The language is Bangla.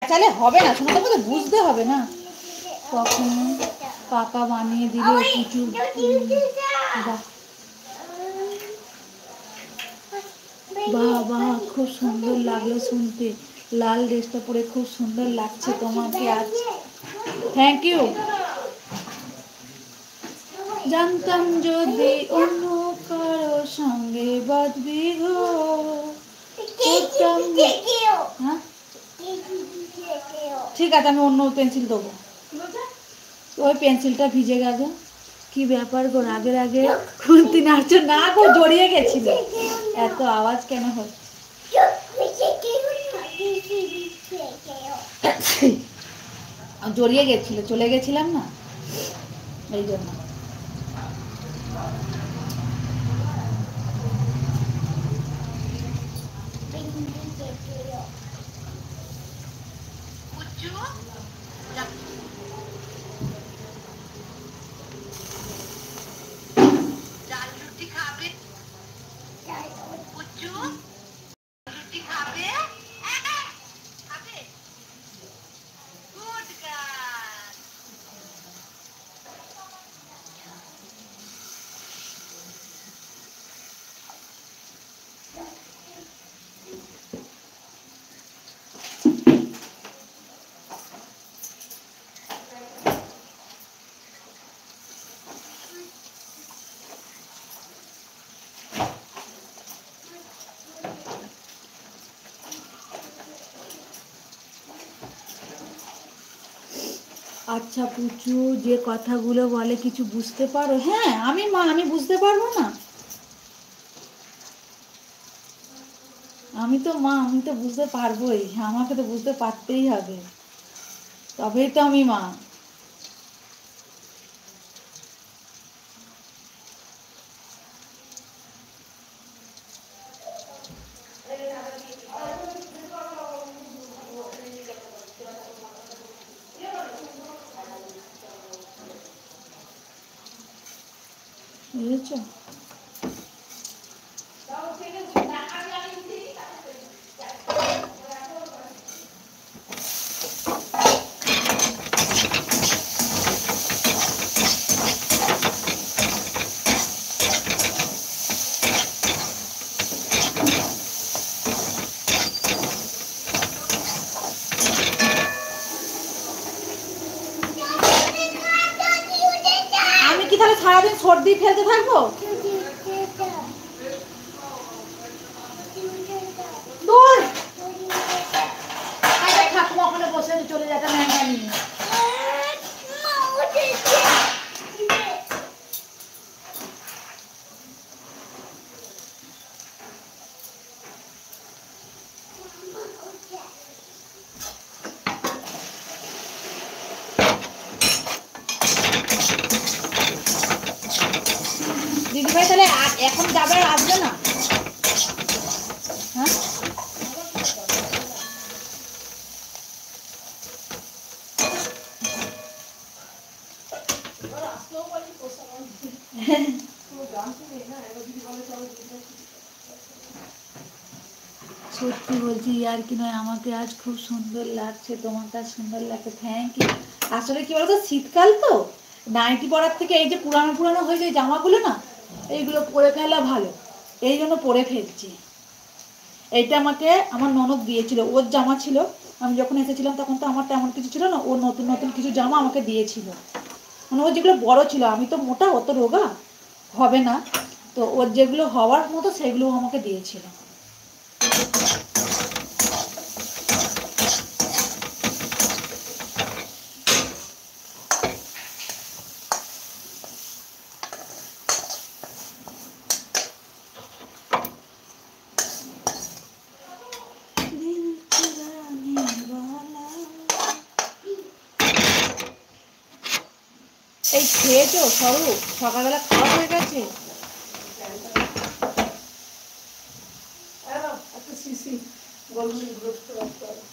চেঁচালে হবে না, শোনো তোমাকে বুঝতে হবে না। কখন পাকা বানিয়ে দিলে প্রচুর। বাহ বাহ, খুব সুন্দর লাগলো শুনতে। লাল ড্রেসটা পরে খুব সুন্দর লাগছে তোমাকে আজ। Thank you. জানতাম যদি অন্য কারো সঙ্গে বাঁধবি গো, ঠিক আছে আমি অন্য পেন্সিল দেবো। ওই পেন্সিলটা ভিজে গেছে। কি ব্যাপার গো, রাগের আগে খুন্তি নাড়ছো না গো, জড়িয়ে গেছিল। এত আওয়াজ কেন হচ্ছে? জড়িয়ে গেছিল, চলে গেছিলাম না, এই জন্য। আচ্ছা পুচু, যে কথাগুলো বলে কিছু বুঝতে পারো? হ্যাঁ আমি মা, আমি বুঝতে পারবো না? আমি তো মা, আমি তো বুঝতে পারবোই, আমাকে তো বুঝতে পারতেই হবে, তবেই তো আমি মা। বুঝেছো? আমি কি তাহলে সারাদিন সর্দি ফেলতে থাকবো? ঠাকুমা ওখানে বসে চলে যেতে ম্যাঙ্গা নিয়ে। দিদিভাই তাহলে এখন যাবে, আসবে না? হ্যাঁ সত্যি বলছি, আর কি নয়, আমাকে আজ খুব সুন্দর লাগছে, তোমাকে আজ সুন্দর লাগছে। Thank you. আসলে কি বলতো, শীতকাল তো, নাইটি পরার থেকে এই যে পুরানো পুরানো হয়ে যায় জামাগুলো না, এইগুলো পরে ফেলা ভালো, এই জন্য পরে ফেলছি। এইটা আমাকে আমার ননদ দিয়েছিল, ওর জামা ছিল, আমি যখন এসেছিলাম তখন তো আমার তেমন কিছু ছিল না, ও নতুন নতুন কিছু জামা আমাকে দিয়েছিল। মানে ওর যেগুলো বড় ছিল, আমি তো মোটা, অত রোগা হবে না, তো ওর যেগুলো হওয়ার মতো সেগুলো আমাকে দিয়েছিল। এই খেয়েছো সরু? সকালবেলা খাওয়া হয়ে গেছে? একটা সিসি গোলমরিচ গুঁড়ো রাখতে হবে।